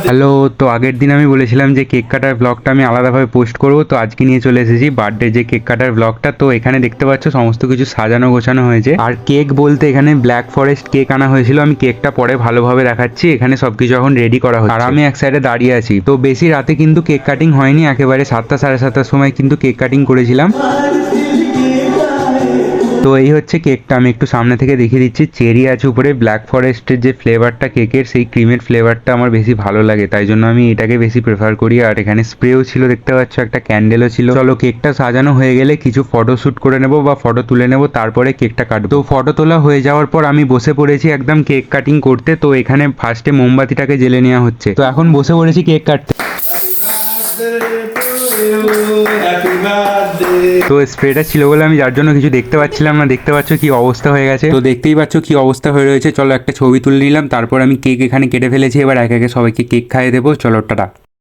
Hello, তো আগের দিন আমি বলেছিলাম যে কেক কাটার ব্লগটা আমি আলাদাভাবে পোস্ট করব, তো আজকে নিয়ে চলে এসেছি বার্থডে যে কেক কাটার ব্লগটা। তো এখানে দেখতে পাচ্ছ সমস্ত কিছু সাজানো গোছানো হয়েছে, আর কেক বলতে এখানে ব্ল্যাক ফরেস্ট কেক আনা হয়েছিল। আমি কেকটা পরে ভালোভাবে দেখাচ্ছি। এখানে সবকিছু এখন রেডি করা হচ্ছে আর আমি এক সাইডে দাঁড়িয়ে আছি। তো বেশি রাতে কিন্তু কেক কাটিং হয়নি, একেবারে 7টা সাড়ে 7টার সময় কিন্তু কেক কাটিং করেছিলাম। তো এই হচ্ছে কেকটা, আমি একটু সামনে থেকে দেখিয়ে দিচ্ছি। চেরি আছে উপরে, ব্ল্যাক ফরেস্টের যে ফ্লেভারটা কেকের, সেই ক্রিমের ফ্লেভারটা আমার বেশি ভালো লাগে, তাই জন্য আমি এটাকে বেশি প্রেফার করি। আর এখানে স্প্রেও ছিল দেখতে পাচ্ছ, একটা ক্যান্ডেলও ছিল। চলো কেকটা সাজানো হয়ে গেলে কিছু ফটো শ্যুট করে নেবো বা ফটো তুলে নেবো, তারপরে কেকটা কাটবো। তো ফটো তোলা হয়ে যাওয়ার পর আমি বসে পড়েছি একদম কেক কাটিং করতে। তো এখানে ফার্স্টে মোমবাতিটাকে জ্বেলে নেওয়া হচ্ছে, তো এখন বসে পড়েছি কেক কাটতে। তো স্প্রেটা ছিল বলে আমি যার জন্য কিছু দেখতে পাচ্ছিলাম না। দেখতে পাচ্ছ কি অবস্থা হয়ে গেছে, তো দেখতেই পাচ্ছ কি অবস্থা হয়ে রয়েছে। চলো একটা ছবি তুলে নিলাম, তারপর আমি কেক এখানে কেটে ফেলেছি। এবার একে একে সবাইকে কেক খাইয়ে দেবো। চলো টাটা।